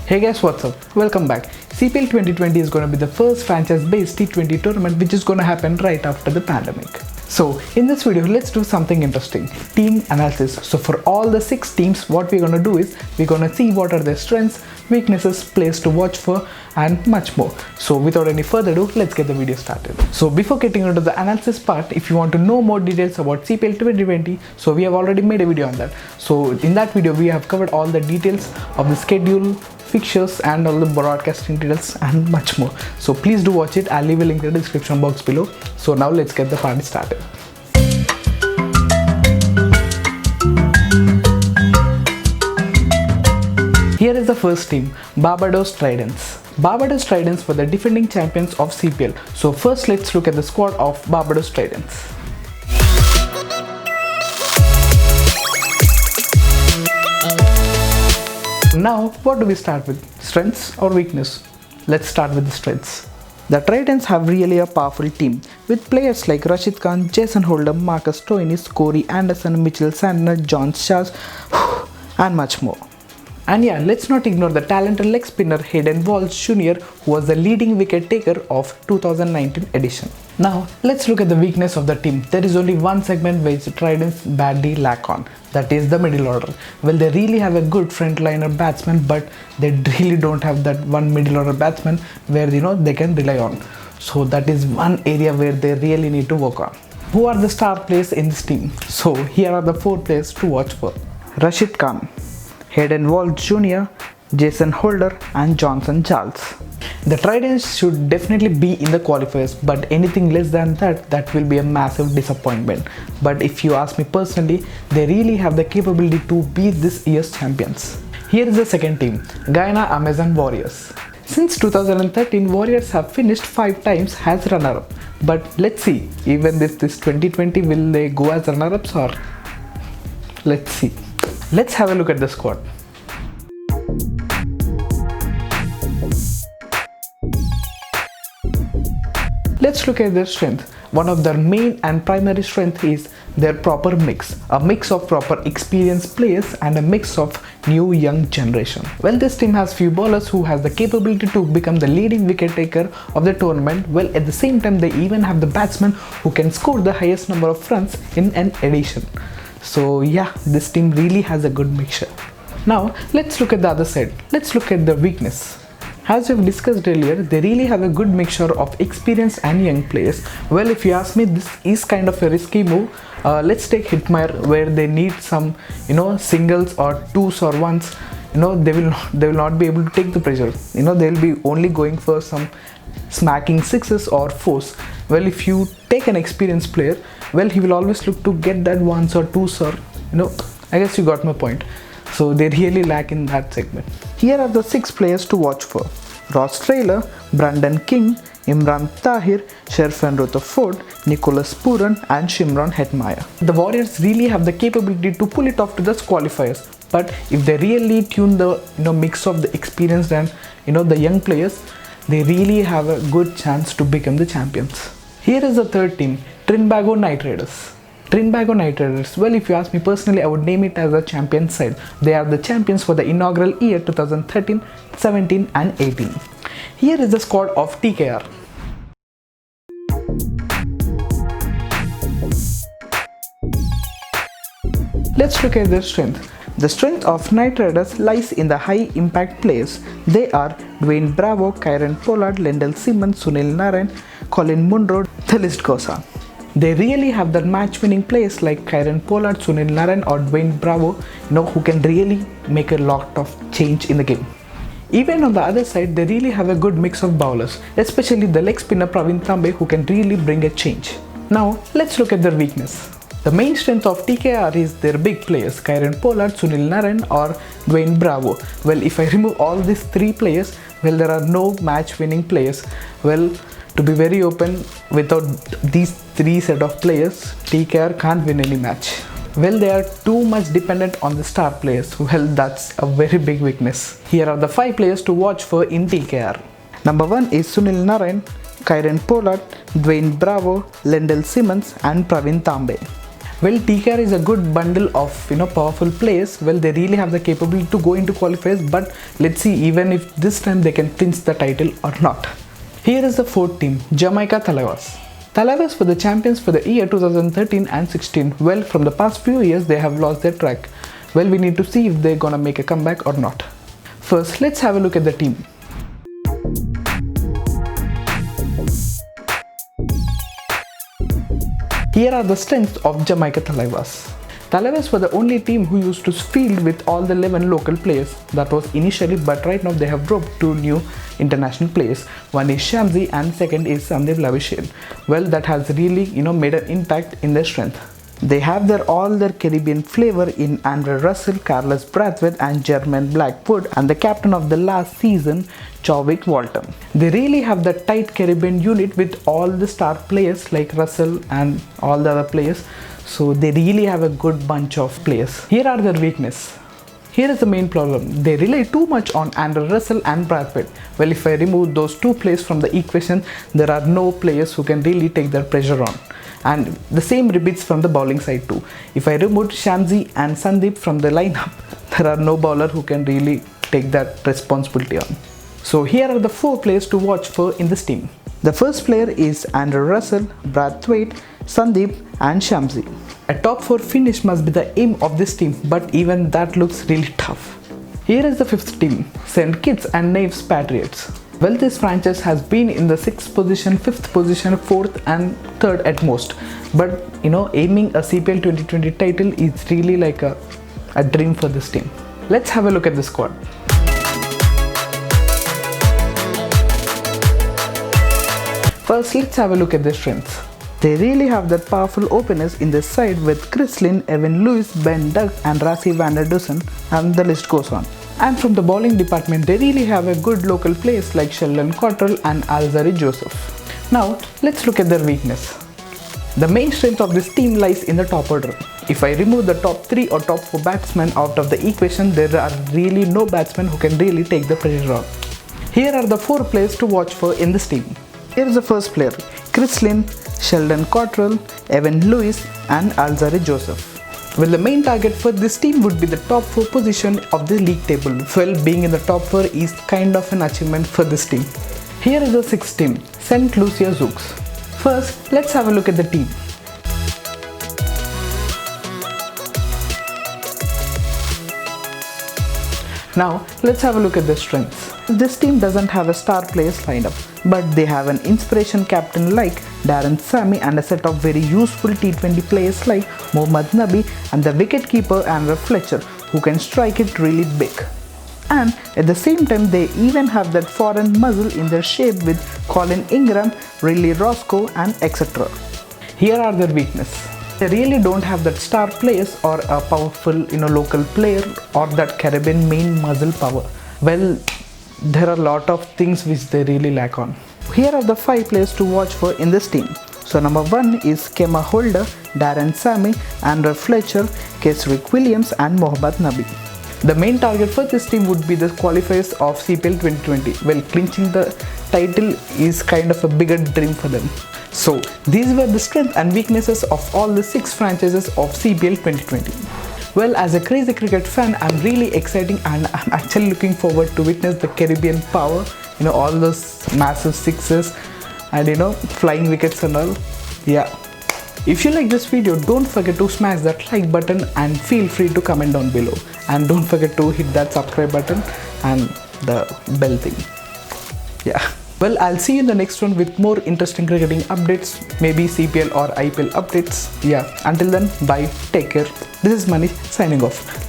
Hey guys, what's up? Welcome back. CPL 2020 is going to be the first franchise-based T20 tournament which is going to happen right after the pandemic. So in this video, let's do something interesting. Team analysis. So for all the 6 teams, what we're going to do is we're going to see what are their strengths, weaknesses, players to watch for and much more. So without any further ado, let's get the video started. So before getting into the analysis part, if you want to know more details about CPL 2020, so we have already made a video on that. So in that video, we have covered all the details of the schedule, fixtures and all the broadcasting details and much more. So please do watch it. I'll leave a link in the description box below. So now let's get the party started. Here is the first team, Barbados Tridents. Barbados Tridents were the defending champions of CPL. So first let's look at the squad of Barbados Tridents. Now, what do we start with? Strengths or weakness? Let's start with the strengths. The Tridents have really a powerful team with players like Rashid Khan, Jason Holder, Marcus Stoinis, Corey Anderson, Mitchell Sandner, John Charles, and much more. And yeah, let's not ignore the talented leg spinner Hayden Walsh Jr., who was the leading wicket taker of 2019 edition. Now, let's look at the weakness of the team. There is only one segment which the Tridents badly lack on. That is the middle order. Well, they really have a good frontliner batsman, but they really don't have that one middle order batsman where they can rely on. So that is one area where they really need to work on. Who are the star players in this team? So here are the 4 players to watch for. Rashid Khan, Hayden Walsh Jr., Jason Holder and Johnson Charles. The Tridents should definitely be in the qualifiers, but anything less than that will be a massive disappointment. But if you ask me personally, they really have the capability to beat this year's champions. Here is the second team, Guyana Amazon Warriors. Since 2013, Warriors have finished 5 times as runner-up. But let's see, even this 2020, will they go as runner-ups or? Let's see. Let's have a look at the squad. Let's look at their strength. One of their main and primary strength is their proper mix. A mix of proper experienced players and a mix of new young generation. Well, this team has few bowlers who has the capability to become the leading wicket taker of the tournament. Well, at the same time, they even have the batsmen who can score the highest number of runs in an edition. So yeah, this team really has a good mixture. Now, let's look at the other side. Let's look at the weakness. As we've discussed earlier, they really have a good mixture of experience and young players. Well, if you ask me, this is kind of a risky move. Let's take Hitmire, where they need some, singles or twos or ones. They will not be able to take the pressure. They'll be only going for some smacking 6s or 4s. Well, if you take an experienced player, well, he will always look to get that 1s or 2s or, I guess you got my point. So they really lack in that segment. Here are the 6 players to watch for. Ross Taylor, Brandon King, Imran Tahir, Sherfan Rutherford, Nicholas Puran and Shimron Hetmyer. The Warriors really have the capability to pull it off to the qualifiers. But if they really tune the mix of the experienced and the young players, they really have a good chance to become the champions. Here is the third team, Trinidad Knight Raiders. Trinidad Knight Raiders. Well, if you ask me personally, I would name it as a champion side. They are the champions for the inaugural year 2013, 17 and 18. Here is the squad of TKR. Let's look at their strength. The strength of Knight Raiders lies in the high impact players. They are Dwayne Bravo, Kieron Pollard, Lendl Simmons, Sunil Narine, Colin Munro, the list goes on. They really have that match-winning players like Kieron Pollard, Sunil Narine or Dwayne Bravo, who can really make a lot of change in the game. Even on the other side, they really have a good mix of bowlers, especially the leg spinner Pravin Tambe, who can really bring a change. Now, let's look at their weakness. The main strength of TKR is their big players, Kieron Pollard, Sunil Narine or Dwayne Bravo. Well, if I remove all these 3 players, well, there are no match-winning players. Well, to be very open, without these 3 set of players, TKR can't win any match. Well, they are too much dependent on the star players. Well, that's a very big weakness. Here are the 5 players to watch for in TKR. Number 1 is Sunil Narine, Kieron Pollard, Dwayne Bravo, Lendl Simmons and Pravin Tambe. Well, TKR is a good bundle of powerful players. Well, they really have the capability to go into qualifiers, but let's see even if this time they can clinch the title or not. Here is the fourth team, Jamaica Talibas. Talibas were the champions for the year 2013 and 16. Well, from the past few years they have lost their track. Well, we need to see if they're gonna make a comeback or not. First, let's have a look at the team. Here are the strengths of Jamaica Talibas. Talibas were the only team who used to field with all the 11 local players. That was initially, but right now they have dropped 2 new international players. One is Shamsi and second is Sandeep Lavishain. Well, that has really made an impact in their strength. They have all their Caribbean flavor in Andre Russell, Carlos Brathwaite and Jermaine Blackwood, and the captain of the last season, Chadwick Walton. They really have the tight Caribbean unit with all the star players like Russell and all the other players. So they really have a good bunch of players. Here are their weaknesses. Here is the main problem. They rely too much on Andre Russell and Brathwaite. Well, if I remove those 2 players from the equation, there are no players who can really take their pressure on. And the same repeats from the bowling side too. If I remove Shamsi and Sandeep from the lineup, there are no bowler who can really take that responsibility on. So here are the 4 players to watch for in this team. The first player is Andre Russell, Brathwaite, Sandeep and Shamsi. A top 4 finish must be the aim of this team, but even that looks really tough. Here is the 5th team, St. Kitts and Nevis Patriots. Well, this franchise has been in the 6th position, 5th position, 4th and 3rd at most. But aiming a CPL 2020 title is really like a dream for this team. Let's have a look at the squad. First, let's have a look at their strengths. They really have that powerful openers in this side with Chris Lynn, Evan Lewis, Ben Doug and Rassie van der Dussen, and the list goes on. And from the bowling department, they really have a good local players like Sheldon Cottrell and Alzarri Joseph. Now, let's look at their weakness. The main strength of this team lies in the top order. If I remove the top 3 or top 4 batsmen out of the equation, there are really no batsmen who can really take the pressure on. Here are the 4 players to watch for in this team. Here is the first player, Chris Lynn, Sheldon Cottrell, Evan Lewis and Alzarri Joseph. Well, the main target for this team would be the top 4 position of the league table. Well, being in the top 4 is kind of an achievement for this team. Here is the 6th team, St. Lucia Zouks. First, let's have a look at the team. Now, let's have a look at their strengths. This team doesn't have a star players lineup, but they have an inspiration captain like Darren Sammy and a set of very useful T20 players like Mohammad Nabi and the wicketkeeper Andrew Fletcher, who can strike it really big. And at the same time, they even have that foreign muscle in their shape with Colin Ingram, Riley Roscoe and etc. Here are their weaknesses. They really don't have that star players or a powerful local player or that Caribbean main muscle power. Well, there are a lot of things which they really lack on. Here are the 5 players to watch for in this team. So number 1 is Kemah Holder, Darren Sammy, Andrew Fletcher, Keswick Williams and Mohammad Nabi. The main target for this team would be the qualifiers of CPL 2020. Well, clinching the title is kind of a bigger dream for them. So these were the strengths and weaknesses of all the 6 franchises of CPL 2020. Well, as a crazy cricket fan, I'm really excited and I'm actually looking forward to witness the Caribbean power, all those massive sixes and flying wickets and all. Yeah. If you like this video, don't forget to smash that like button and feel free to comment down below. And don't forget to hit that subscribe button and the bell thing. Yeah. Well, I'll see you in the next one with more interesting cricketing updates, maybe CPL or IPL updates. Yeah, until then, bye, take care. This is Manish signing off.